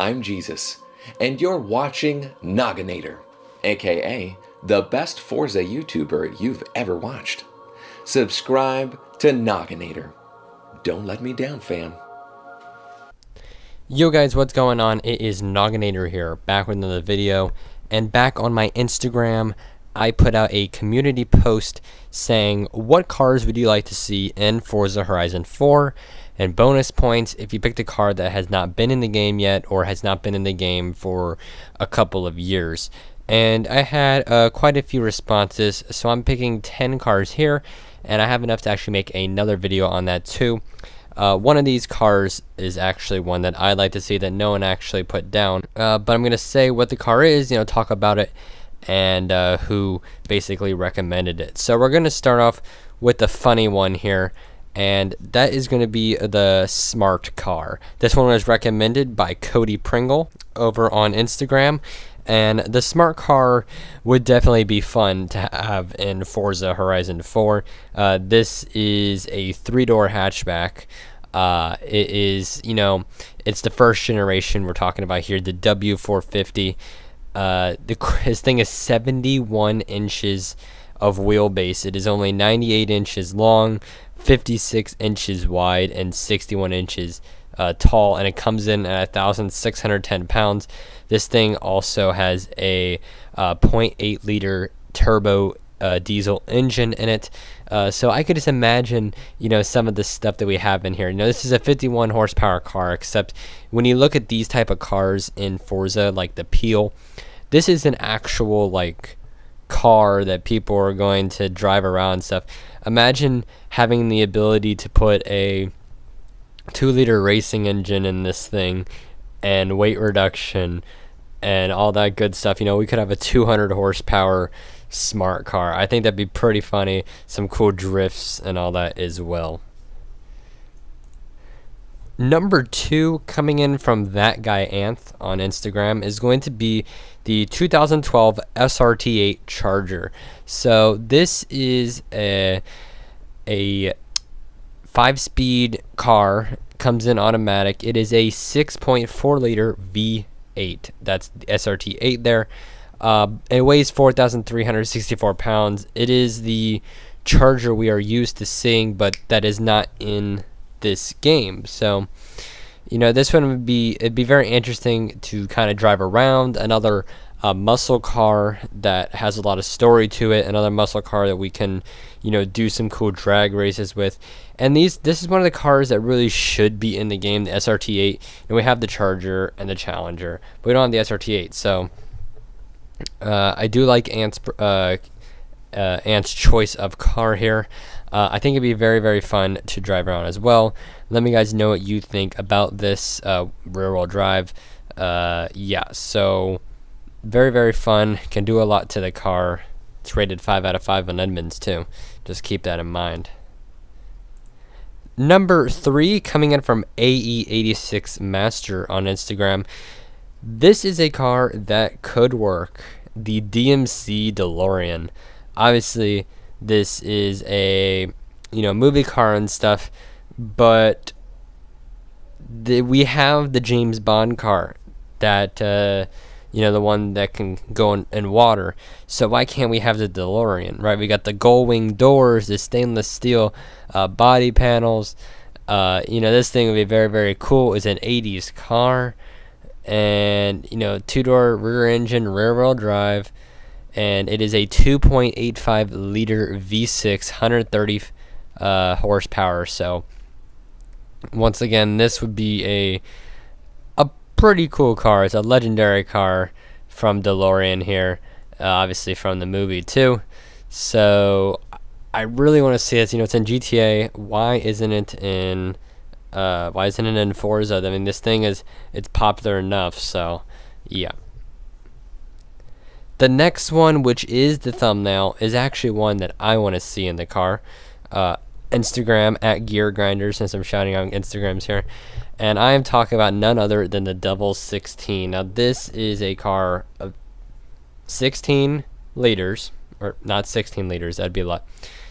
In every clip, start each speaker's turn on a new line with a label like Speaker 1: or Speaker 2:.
Speaker 1: I'm Jesus, and you're watching Knogginator, aka the best Forza YouTuber you've ever watched. Subscribe to Knogginator. Don't let me down, fam.
Speaker 2: Yo guys, what's going on? It is Knogginator here, back with another video, and back on my Instagram, I put out a community post saying what cars would you like to see in Forza Horizon 4, and bonus points if you picked a car that has not been in the game yet or has not been in the game for a couple of years. And I had quite a few responses, so I'm picking 10 cars here, and I have enough to actually make another video on that too. One of these cars is actually one that I'd like to see that no one actually put down, but I'm going to say what the car is, talk about it, and who basically recommended it. So we're going to start off with the funny one here, and that is going to be the Smart car. This one was recommended by Cody Pringle over on Instagram, and the Smart car would definitely be fun to have in Forza Horizon 4. This is a 3-door hatchback. It is, it's the first generation we're talking about here, the W450. This thing is 71 inches of wheelbase. It is only 98 inches long, 56 inches wide, and 61 inches tall, and it comes in at 1,610 pounds. This thing also has a 0.8 liter turbo diesel engine in it. So I could just imagine, some of the stuff that we have in here. This is a 51 horsepower car, except when you look at these type of cars in Forza, like the Peel, this is an actual car that people are going to drive around and stuff. Imagine having the ability to put a 2-liter racing engine in this thing and weight reduction and all that good stuff. We could have a 200 horsepower smart car. I think that'd be pretty funny. Some cool drifts and all that as well. Number 2, coming in from that guy Anth on Instagram, is going to be the 2012 Srt8 Charger. So this is a 5-speed car, comes in automatic. It is a 6.4 liter V8. That's the Srt8 there. It weighs 4,364 pounds. It is the Charger we are used to seeing, but that is not in this game. So this one it'd be very interesting to kind of drive around. Another muscle car that has a lot of story to it. Another muscle car that we can do some cool drag races with. And this is one of the cars that really should be in the game, the Srt8. And we have the Charger and the Challenger, but we don't have the Srt8. So I do like Ant's choice of car here. I think it'd be very, very fun to drive around as well. Let me guys know what you think about this rear-wheel drive. Yeah, so very, very fun. Can do a lot to the car. It's rated 5 out of 5 on Edmunds too. Just keep that in mind. Number 3, coming in from AE86 Master on Instagram. This is a car that could work. The Dmc Delorean. Obviously, this is a movie car and stuff, but we have the James Bond car that the one that can go in water. So why can't we have the DeLorean, right? We got the gull wing doors, the stainless steel body panels. This thing would be very, very cool. It's an 80s car, and 2-door rear engine, rear wheel drive, and it is a 2.85 liter V6, 130 horsepower. So once again, this would be a pretty cool car. It's a legendary car from DeLorean here, obviously from the movie too. So I really want to see this. It's in GTA. Why isn't it in Forza? I mean, this thing it's popular enough. So yeah. The next one, which is the thumbnail, is actually one that I want to see in the car. Instagram at Gear Grinder, since I'm shouting out Instagrams here. And I am talking about none other than the Ws6. Now, this is a car of 16 liters, or not 16 liters, that'd be a lot.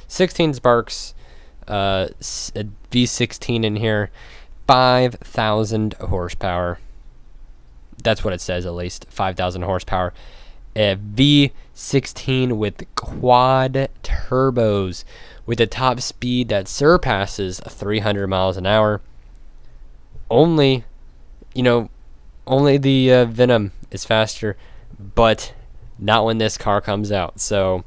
Speaker 2: 16 sparks, a V16 in here, 5,000 horsepower. That's what it says, at least. 5,000 horsepower. A V16 with quad turbos with a top speed that surpasses 300 miles an hour. Only the Venom is faster, but not when this car comes out. So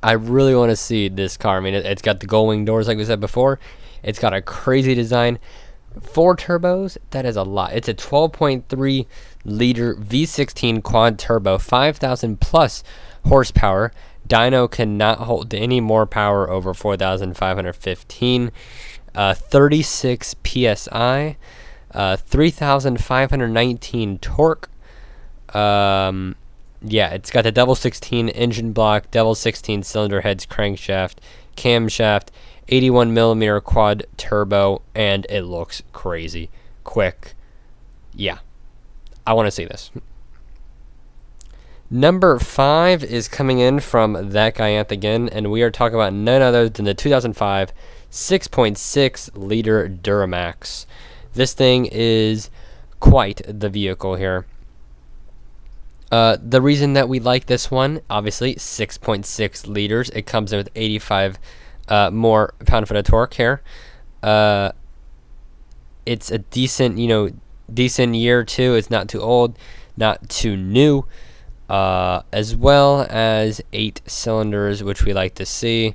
Speaker 2: I really want to see this car. I mean, it's got the gull wing doors like we said before. It's got a crazy design. 4 turbos, that is a lot. It's a 12.3 liter V16 quad turbo, 5,000 plus horsepower. Dyno cannot hold any more power over 4,515. 36 psi, 3,519 torque. Yeah, it's got the double 16 engine block, double 16 cylinder heads, crankshaft, camshaft, 81 millimeter quad turbo, and it looks crazy quick. Yeah, I want to see this. Number 5 is coming in from that guy Anth again, and we are talking about none other than the 2005 6.6 liter Duramax. This thing is quite the vehicle here. The reason that we like this one, obviously 6.6 liters. It comes in with 85 more pound-foot of torque here. It's a decent, decent year or two. It's not too old, not too new. As well as 8 cylinders, which we like to see.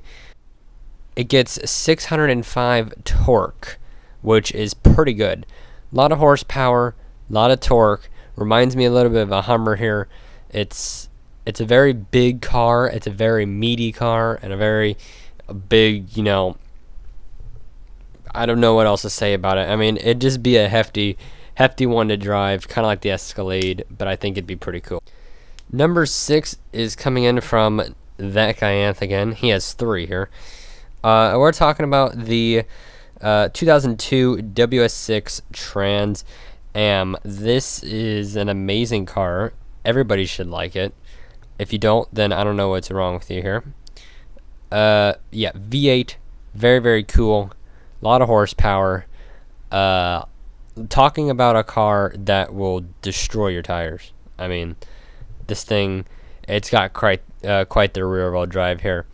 Speaker 2: It gets 605 torque, which is pretty good. A lot of horsepower, a lot of torque. Reminds me a little bit of a Hummer here. It's a very big car. It's a very meaty car, and a very big, I don't know what else to say about it. I mean, it'd just be a hefty one to drive, kind of like the Escalade, but I think it'd be pretty cool. Number 6 is coming in from that guy Anth again. He has 3 here. We're talking about the 2002 Ws6 Trans Am. This is an amazing car. Everybody should like it. If you don't, then I don't know what's wrong with you here. Yeah, V8, very, very cool. A lot of horsepower. Talking about a car that will destroy your tires. I mean, this thing, it's got quite the rear-wheel drive here.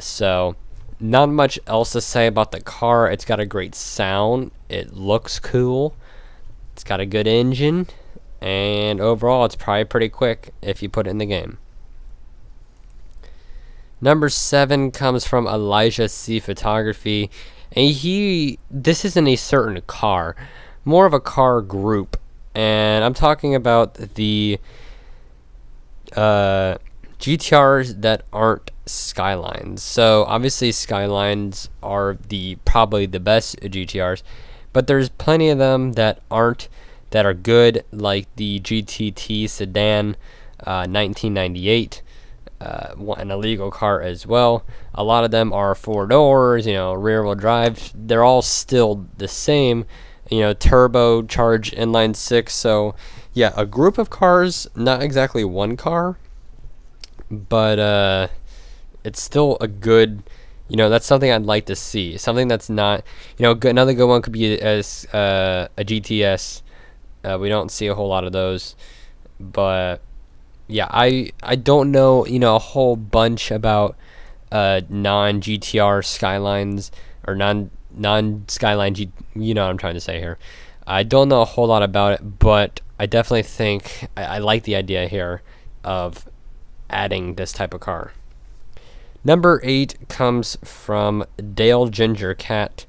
Speaker 2: So, not much else to say about the car. It's got a great sound. It looks cool. It's got a good engine. And overall, it's probably pretty quick if you put it in the game. Number 7 comes from Elijah C. Photography. And this isn't a certain car. More of a car group. And I'm talking about the GTRs that aren't Skylines. So obviously Skylines are probably the best GTRs, but there's plenty of them that aren't, that are good, like the GTT sedan 1998, an illegal car as well. A lot of them are 4 doors, rear wheel drive. They're all still the same, turbo charged inline 6. So yeah, a group of cars, not exactly one car, but it's still a good, that's something I'd like to see. Something that's not, another good one could be a GTS. We don't see a whole lot of those, but yeah, I don't know, a whole bunch about non-GTR Skylines, or non-Skyline what I'm trying to say here. I don't know a whole lot about it, but I definitely think I like the idea here of adding this type of car. Number 8 comes from Dale Ginger Cat.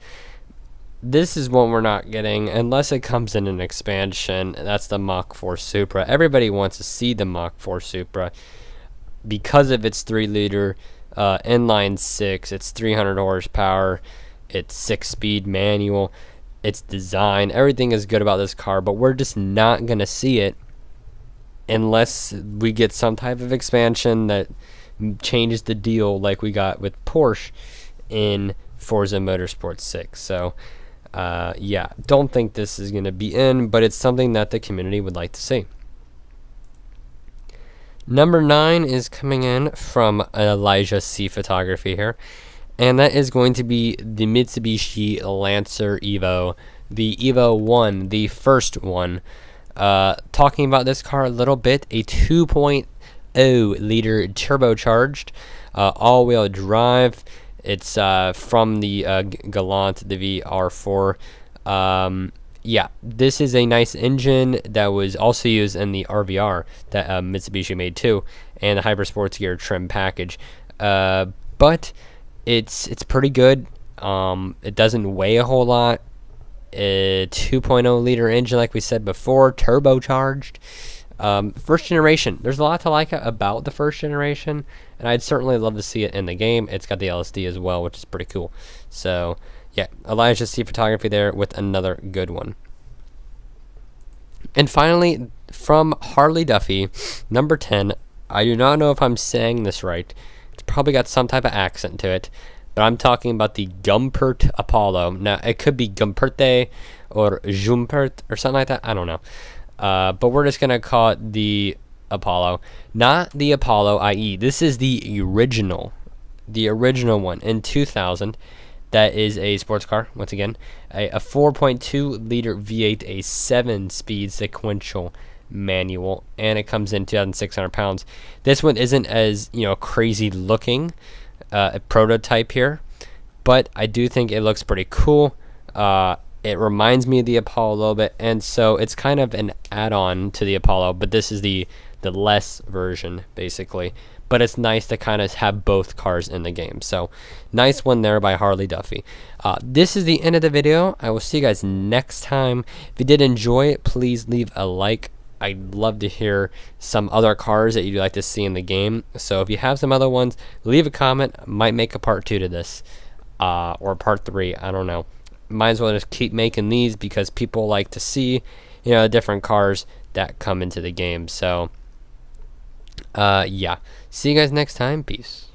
Speaker 2: This is one we're not getting unless it comes in an expansion. That's the Mach 4 Supra. Everybody wants to see the Mach 4 Supra because of its 3 liter inline 6. It's 300 horsepower. It's 6-speed manual. Its design, everything is good about this car, but we're just not going to see it unless we get some type of expansion that changes the deal like we got with Porsche in Forza Motorsport 6. So yeah, don't think this is going to be in, but it's something that the community would like to see. Number 9 is coming in from Elijah C. Photography here, and that is going to be the Mitsubishi Lancer Evo, the Evo 1, the first one. Talking about this car a little bit, a 2.0 liter turbocharged all-wheel drive. It's from the Galant, the VR4. Yeah, this is a nice engine that was also used in the RVR that Mitsubishi made too, and the Hyper Sports Gear trim package. But it's pretty good. It doesn't weigh a whole lot. A 2.0 liter engine, like we said before, turbocharged. First generation. There's a lot to like about the first generation, and I'd certainly love to see it in the game. It's got the LSD as well, which is pretty cool. So yeah, Elijah C Photography there with another good one. And finally, from Harley Duffy, number 10. I do not know if I'm saying this right. It's probably got some type of accent to it, but I'm talking about the Gumpert Apollo. Now, it could be Gumperte or Jumpert or something like that. I don't know. But we're just going to call it the Apollo. Not the Apollo, i.e. this is the original one in 2000. That is a sports car, once again. A 4.2 liter V8, a 7-speed sequential manual, and it comes in 2,600 pounds. This one isn't as crazy looking a prototype here, but I do think it looks pretty cool. It reminds me of the Apollo a little bit, and so it's kind of an add-on to the Apollo, but this is the less version basically. But it's nice to kind of have both cars in the game. So nice one there by Harley Duffy. This is the end of the video. I will see you guys next time. If you did enjoy it, please leave a like. I'd love to hear some other cars that you'd like to see in the game. So if you have some other ones, leave a comment. I might make a part 2 to this, or part 3. I don't know. Might as well just keep making these because people like to see different cars that come into the game. So yeah, see you guys next time. Peace.